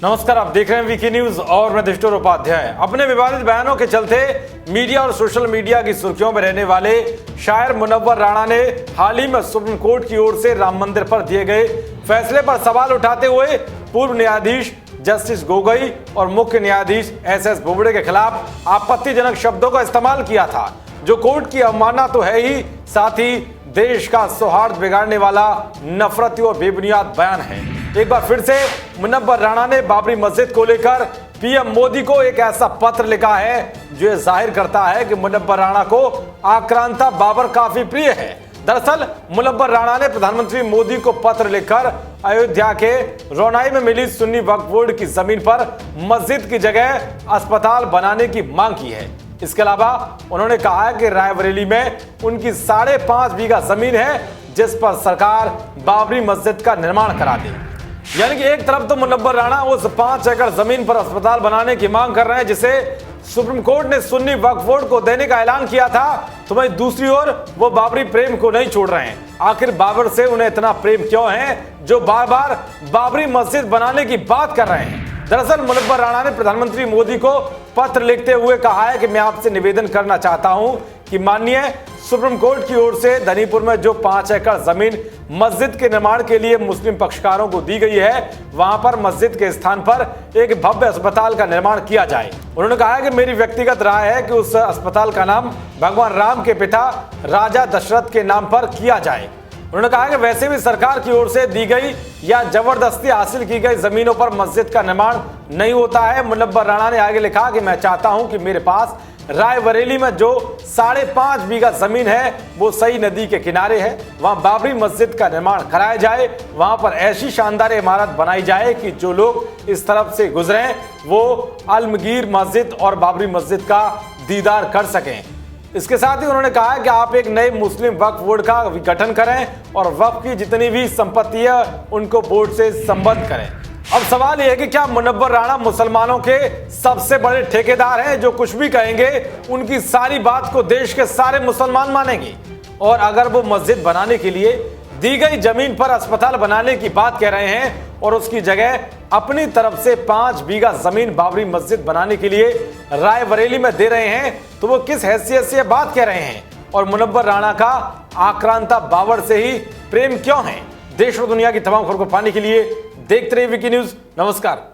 नमस्कार, आप देख रहे हैं वीके न्यूज और मैं दिष्टोर उपाध्याय। अपने विवादित बयानों के चलते मीडिया और सोशल मीडिया की सुर्खियों में रहने वाले शायर मुनव्वर राणा ने हाल ही में सुप्रीम कोर्ट की ओर से राम मंदिर पर दिए गए फैसले पर सवाल उठाते हुए पूर्व न्यायाधीश जस्टिस गोगोई और मुख्य न्यायाधीश एस बोबड़े के खिलाफ आपत्तिजनक शब्दों का इस्तेमाल किया था, जो कोर्ट की अवमानना तो है ही, साथ ही देश का सौहार्द बिगाड़ने वाला नफरती और बेबुनियाद बयान है। एक बार फिर से मुनव्वर राणा ने बाबरी मस्जिद को लेकर पीएम मोदी को एक ऐसा पत्र लिखा है जो ये जाहिर करता है कि मुनव्वर राणा को आक्रांता बाबर काफी प्रिय है। दरअसल मुनव्वर राणा ने प्रधानमंत्री मोदी को पत्र लिखकर अयोध्या के रोनाई में मिली सुन्नी वक्फ बोर्ड की जमीन पर मस्जिद की जगह अस्पताल बनाने की मांग की है। इसके अलावा उन्होंने कहा है कि रायबरेली में उनकी 5.5 बीघा जमीन है जिस पर सरकार बाबरी मस्जिद का निर्माण करा दे। यानी कि एक तरफ तो मुनव्वर राणा उस 5 एकड़ जमीन पर अस्पताल बनाने की मांग कर रहे हैं जिसे सुप्रीम कोर्ट ने सुन्नी वक्फ बोर्ड को देने का ऐलान किया था, तो वहीं दूसरी ओर वो बाबरी प्रेम को नहीं छोड़ रहे हैं। आखिर बाबर से उन्हें इतना प्रेम क्यों है जो बार बार बाबरी मस्जिद बनाने की बात कर रहे हैं। दरअसल मुनव्वर राणा ने प्रधानमंत्री मोदी को पत्र लिखते हुए कहा है कि मैं आपसे निवेदन करना चाहता हूं कि माननीय सुप्रीम कोर्ट की ओर से धनीपुर में जो 5 एकड़ जमीन मस्जिद के निर्माण के लिए मुस्लिम पक्षकारों को दी गई है, वहां पर मस्जिद के स्थान पर एक भव्य अस्पताल का निर्माण किया जाए। उन्होंने कहा है कि मेरी व्यक्तिगत राय है कि उस अस्पताल का नाम भगवान राम के पिता राजा दशरथ के नाम पर किया जाए। उन्होंने कहा कि वैसे भी सरकार की ओर से दी गई या जबरदस्ती हासिल की गई जमीनों पर मस्जिद का निर्माण नहीं होता है। मुनव्वर राणा ने आगे लिखा कि मैं चाहता हूं कि मेरे पास रायबरेली में जो 5.5 बीघा जमीन है वो सही नदी के किनारे है, वहां बाबरी मस्जिद का निर्माण कराया जाए। वहां पर ऐसी शानदार इमारत बनाई जाए कि जो लोग इस तरफ से गुजरे वो अलमगीर मस्जिद और बाबरी मस्जिद का दीदार कर सकें। इसके साथ ही उन्होंने कहा कि आप एक नए मुस्लिम वक्फ बोर्ड का गठन करें और वक्फ की जितनी भी संपत्ति है उनको बोर्ड से संबद्ध करें। अब सवाल यह है कि क्या मुनव्वर राणा मुसलमानों के सबसे बड़े ठेकेदार हैं जो कुछ भी कहेंगे उनकी सारी बात को देश के सारे मुसलमान मानेंगे? और अगर वो मस्जिद बनाने के लिए दी गई जमीन पर अस्पताल बनाने की बात कह रहे हैं और उसकी जगह अपनी तरफ से 5 बीघा जमीन बाबरी मस्जिद बनाने के लिए रायबरेली में दे रहे हैं, तो वो किस हैसियत से बात कह रहे हैं? और मुनव्वर राणा का आक्रांता बाबर से ही प्रेम क्यों है? देश और दुनिया की तमाम खबरों को पाने के लिए देखते रहिए वीके न्यूज। नमस्कार।